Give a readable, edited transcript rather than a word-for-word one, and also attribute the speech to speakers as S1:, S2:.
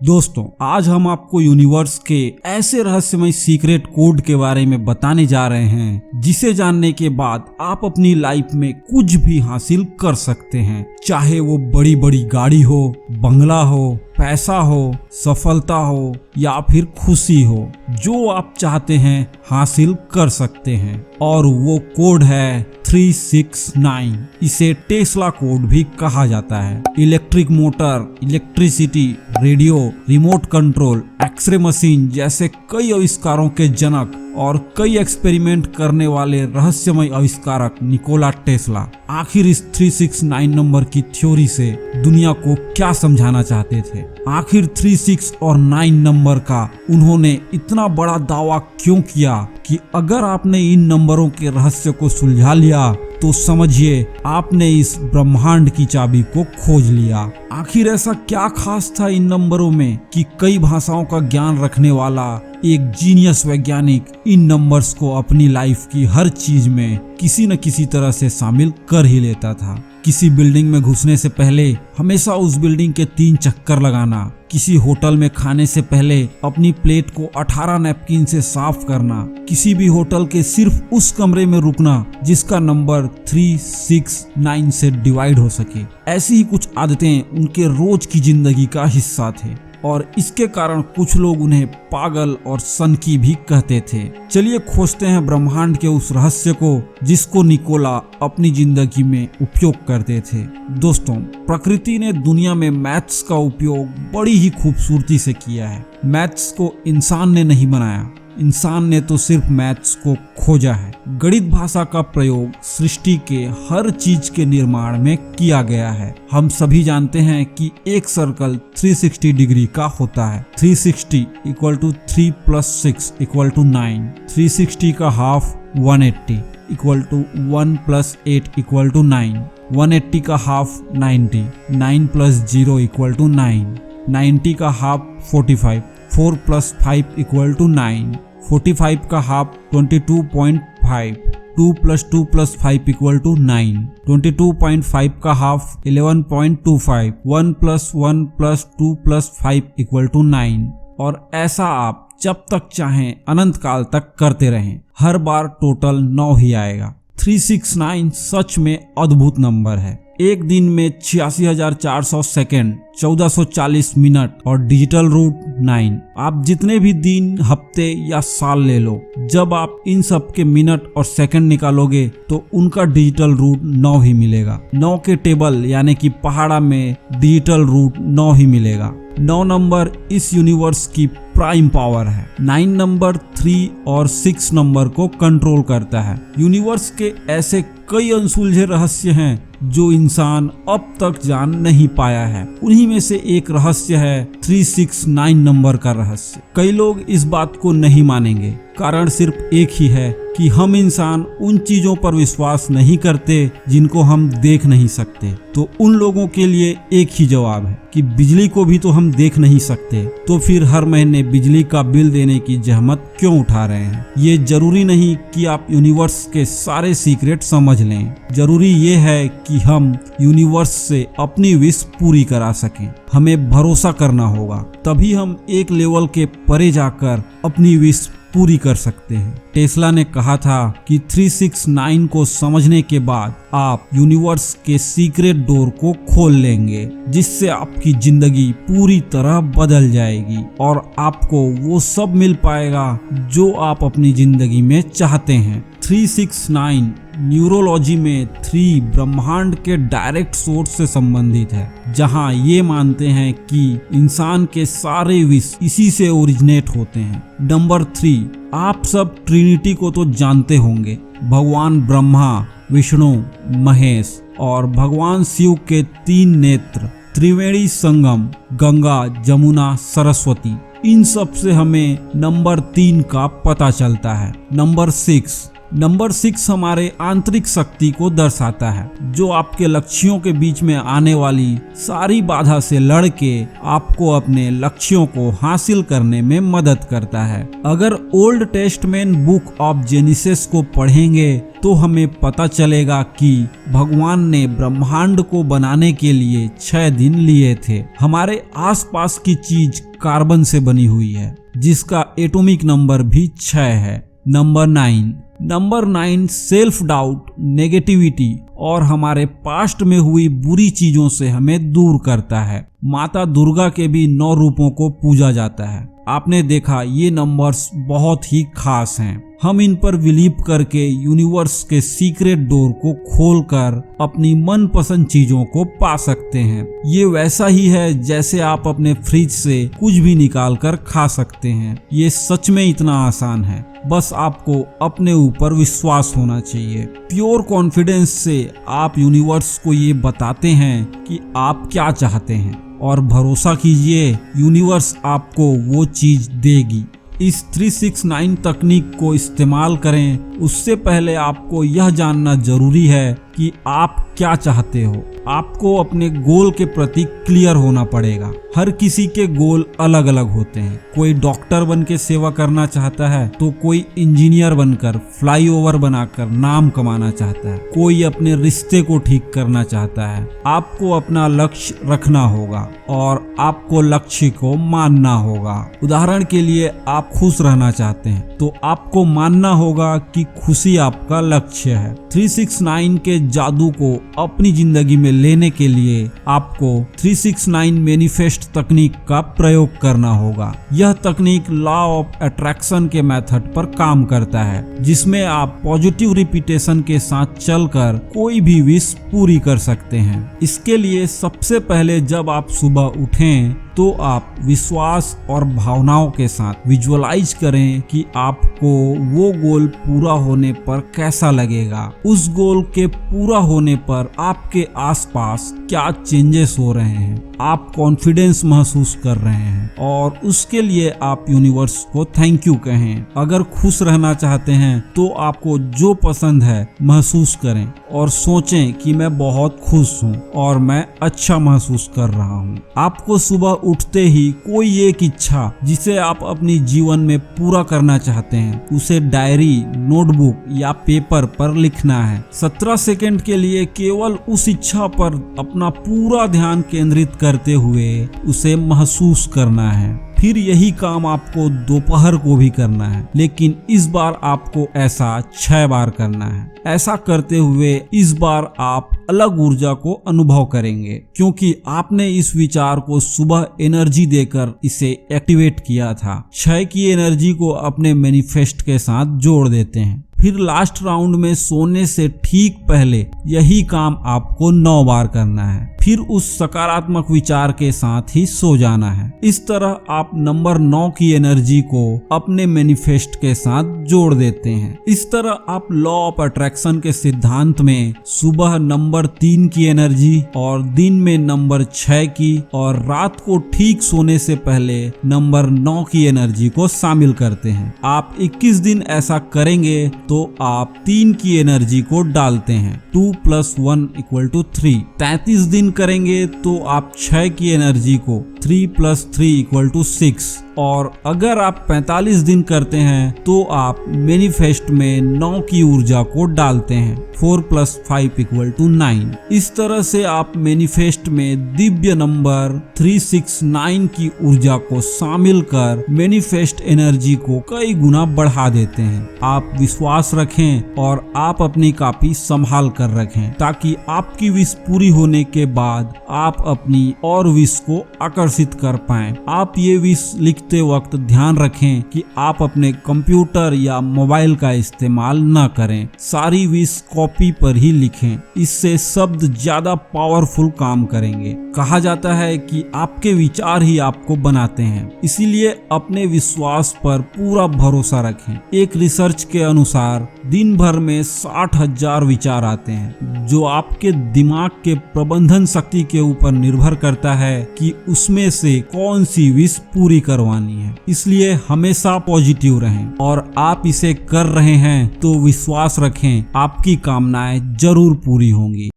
S1: दोस्तों, आज हम आपको यूनिवर्स के ऐसे रहस्यमय सीक्रेट कोड के बारे में बताने जा रहे हैं जिसे जानने के बाद आप अपनी लाइफ में कुछ भी हासिल कर सकते हैं। चाहे वो बड़ी बड़ी गाड़ी हो, बंगला हो, पैसा हो, सफलता हो या फिर खुशी हो, जो आप चाहते हैं हासिल कर सकते हैं। और वो कोड है 369। इसे टेस्ला कोड भी कहा जाता है। Electric motor, electricity, radio, remote control, x-ray machine जैसे कई आविष्कारों के जनक और कई एक्सपेरिमेंट करने वाले रहस्यमय आविष्कारक निकोला टेस्ला आखिर इस 369 नंबर की थ्योरी से दुनिया को क्या समझाना चाहते थे। आखिर 36 और 9 नंबर का उन्होंने इतना बड़ा दावा क्यों किया कि अगर आपने इन नंबरों के रहस्य को सुलझा लिया तो समझिए आपने इस ब्रह्मांड की चाबी को खोज लिया। आखिर ऐसा क्या खास था इन नंबरों में कि कई भाषाओं का ज्ञान रखने वाला एक जीनियस वैज्ञानिक इन नंबर्स को अपनी लाइफ की हर चीज में किसी न किसी तरह से शामिल कर ही लेता था। किसी बिल्डिंग में घुसने से पहले हमेशा उस बिल्डिंग के 3 चक्कर लगाना, किसी होटल में खाने से पहले अपनी प्लेट को 18 नैपकिन से साफ करना, किसी भी होटल के सिर्फ उस कमरे में रुकना जिसका नंबर 369 से डिवाइड हो सके। ऐसी ही कुछ आदतें उनके रोज की जिंदगी का हिस्सा थे और इसके कारण कुछ लोग उन्हें पागल और सनकी भी कहते थे। चलिए खोजते हैं ब्रह्मांड के उस रहस्य को जिसको निकोला अपनी जिंदगी में उपयोग करते थे। दोस्तों, प्रकृति ने दुनिया में मैथ्स का उपयोग बड़ी ही खूबसूरती से किया है। मैथ्स को इंसान ने नहीं बनाया, इंसान ने तो सिर्फ मैथ्स को खोजा है। गणित भाषा का प्रयोग सृष्टि के हर चीज के निर्माण में किया गया है। हम सभी जानते हैं कि एक सर्कल 360 डिग्री का होता है। 360 = 3 + 6 = 9। 360 का हाफ 180 = 1 + 8 = 9। 180 का हाफ 90। 9 + 0 = 9। 90 का हाफ 45। 4 + 5 = 9। 45 का हाफ 22.5। 2 + 2 + 5 = 9। 22.5 का हाफ 11.25। 1 + 1 + 2 + 5 = 9। और ऐसा आप जब तक चाहें अनंत काल तक करते रहें, हर बार टोटल 9 ही आएगा। 369 सच में अद्भुत नंबर है। एक दिन में 86,400 सेकेंड, 1440 मिनट और डिजिटल रूट 9। आप जितने भी दिन, हफ्ते या साल ले लो, जब आप इन सब के मिनट और सेकंड निकालोगे तो उनका डिजिटल रूट 9 ही मिलेगा। 9 के टेबल यानी कि पहाड़ा में डिजिटल रूट 9 ही मिलेगा। 9 नंबर इस यूनिवर्स की प्राइम पावर है। 9 नंबर 3 और 6 नंबर को कंट्रोल करता है। यूनिवर्स के ऐसे कई अनसुलझे रहस्य हैं जो इंसान अब तक जान नहीं पाया है। उन्हीं में से एक रहस्य है 369 नंबर का रहस्य। कई लोग इस बात को नहीं मानेंगे, कारण सिर्फ एक ही है कि हम इंसान उन चीजों पर विश्वास नहीं करते जिनको हम देख नहीं सकते। तो उन लोगों के लिए एक ही जवाब है कि बिजली को भी तो हम देख नहीं सकते, तो फिर हर महीने बिजली का बिल देने की जहमत क्यों उठा रहे हैं। ये जरूरी नहीं कि आप यूनिवर्स के सारे सीक्रेट समझ लें, जरूरी ये है कि हम यूनिवर्स से अपनी विश पूरी करा सकें। हमें भरोसा करना होगा, तभी हम एक लेवल के परे जाकर अपनी विश पूरी कर सकते हैं। टेस्ला ने कहा था कि 369 को समझने के बाद आप यूनिवर्स के सीक्रेट डोर को खोल लेंगे, जिससे आपकी जिंदगी पूरी तरह बदल जाएगी और आपको वो सब मिल पाएगा जो आप अपनी जिंदगी में चाहते हैं। 369 न्यूरोलॉजी में 3 ब्रह्मांड के डायरेक्ट सोर्स से संबंधित है, जहां ये मानते हैं कि इंसान के सारे विश इसी से ओरिजिनेट होते हैं। नंबर 3, आप सब ट्रिनिटी को तो जानते होंगे। भगवान ब्रह्मा, विष्णु, महेश और भगवान शिव के 3 नेत्र, त्रिवेणी संगम, गंगा, जमुना, सरस्वती। इन सब से हमें नंबर 3 का पता चलता है। नंबर 6, नंबर 6 हमारे आंतरिक शक्ति को दर्शाता है, जो आपके लक्ष्यों के बीच में आने वाली सारी बाधा से लड़ के आपको अपने लक्ष्यों को हासिल करने में मदद करता है। अगर old testament book of genesis को पढ़ेंगे तो हमें पता चलेगा कि भगवान ने ब्रह्मांड को बनाने के लिए 6 दिन लिए थे। हमारे आसपास की चीज कार्बन से बनी हुई है, जिसका एटॉमिक नंबर भी 6 है। नंबर 9 सेल्फ डाउट, नेगेटिविटी और हमारे पास्ट में हुई बुरी चीजों से हमें दूर करता है। माता दुर्गा के भी 9 रूपों को पूजा जाता है। आपने देखा ये नंबर्स बहुत ही खास हैं। हम इन पर बिलीव करके यूनिवर्स के सीक्रेट डोर को खोलकर अपनी मनपसंद चीजों को पा सकते हैं। ये वैसा ही है जैसे आप अपने फ्रिज से कुछ भी निकाल कर खा सकते हैं। ये सच में इतना आसान है, बस आपको अपने ऊपर विश्वास होना चाहिए। प्योर कॉन्फिडेंस से आप यूनिवर्स को ये बताते हैं कि आप क्या चाहते हैं और भरोसा कीजिए यूनिवर्स आपको वो चीज देगी। इस 369 तकनीक को इस्तेमाल करें उससे पहले आपको यह जानना जरूरी है कि आप क्या चाहते हो। आपको अपने गोल के प्रति क्लियर होना पड़ेगा। हर किसी के गोल अलग अलग होते हैं। कोई डॉक्टर बन के सेवा करना चाहता है तो कोई इंजीनियर बनकर फ्लाईओवर बनाकर नाम कमाना चाहता है, कोई अपने रिश्ते को ठीक करना चाहता है। आपको अपना लक्ष्य रखना होगा और आपको लक्ष्य को मानना होगा। उदाहरण के लिए आप खुश रहना चाहते हैं तो आपको मानना होगा कि खुशी आपका लक्ष्य है। 369 के जादू को अपनी जिंदगी में लेने के लिए आपको 369 मैनिफेस्ट तकनीक का प्रयोग करना होगा। यह तकनीक लॉ ऑफ अट्रैक्शन के मेथड पर काम करता है, जिसमें आप पॉजिटिव रिपीटेशन के साथ चलकर कोई भी विश पूरी कर सकते हैं। इसके लिए सबसे पहले जब आप सुबह उठें तो आप विश्वास और भावनाओं के साथ विजुअलाइज करें कि आपको वो गोल पूरा होने पर कैसा लगेगा। उस गोल के पूरा होने पर आपके आसपास क्या चेंजेस हो रहे हैं, आप कॉन्फिडेंस महसूस कर रहे हैं और उसके लिए आप यूनिवर्स को थैंक यू कहें। अगर खुश रहना चाहते हैं तो आपको जो पसंद है महसूस करें और सोचें कि मैं बहुत खुश हूँ और मैं अच्छा महसूस कर रहा हूँ। आपको सुबह उठते ही कोई एक इच्छा जिसे आप अपनी जीवन में पूरा करना चाहते हैं उसे डायरी, नोटबुक या पेपर पर लिखना है। 17 सेकंड के लिए केवल उस इच्छा पर अपना पूरा ध्यान केंद्रित करते हुए उसे महसूस करना है। फिर यही काम आपको दोपहर को भी करना है, लेकिन इस बार आपको ऐसा 6 बार करना है। ऐसा करते हुए इस बार आप अलग ऊर्जा को अनुभव करेंगे, क्योंकि आपने इस विचार को सुबह एनर्जी देकर इसे एक्टिवेट किया था। 6 की एनर्जी को अपने मैनिफेस्ट के साथ जोड़ देते हैं। फिर लास्ट राउंड में सोने से ठीक पहले यही काम आपको 9 बार करना है। फिर उस सकारात्मक विचार के साथ ही सो जाना है। इस तरह आप नंबर 9 की एनर्जी को अपने मैनिफेस्ट के साथ जोड़ देते हैं। इस तरह आप लॉ ऑफ अट्रैक्शन के सिद्धांत में सुबह नंबर 3 की एनर्जी और दिन में नंबर 6 की और रात को ठीक सोने से पहले नंबर 9 की एनर्जी को शामिल करते हैं। आप 21 दिन ऐसा करेंगे तो आप 3 की एनर्जी को डालते हैं। 2 + 1 = 3। 33 दिन करेंगे तो आप 6 की एनर्जी को 3 + 3 = 6 और अगर आप 45 दिन करते हैं तो आप मैनिफेस्ट में 9 की ऊर्जा को डालते हैं। 4 + 5 = 9। इस तरह से आप मैनिफेस्ट में दिव्य नंबर 369 की ऊर्जा को शामिल कर मैनिफेस्ट एनर्जी को कई गुना बढ़ा देते हैं। आप विश्वास रखें और आप अपनी कॉपी संभाल कर रखें ताकि आपकी विश पूरी होने के बाद आप अपनी और विश को आकर्षित कर पाएं। आप ये विश लिखते वक्त ध्यान रखें कि आप अपने कंप्यूटर या मोबाइल का इस्तेमाल न करें। सारी विश कॉपी पर ही लिखें, इससे शब्द ज्यादा पावरफुल काम करेंगे। कहा जाता है कि आपके विचार ही आपको बनाते हैं, इसीलिए अपने विश्वास पर पूरा भरोसा रखें। एक रिसर्च के अनुसार दिन भर में 60,000 विचार आते हैं, जो आपके दिमाग के प्रबंधन शक्ति के ऊपर निर्भर करता है कि उसमें से कौन सी विश पूरी करवानी है। इसलिए हमेशा पॉजिटिव रहें, और आप इसे कर रहे हैं तो विश्वास रखें आपकी कामनाएं जरूर पूरी होंगी।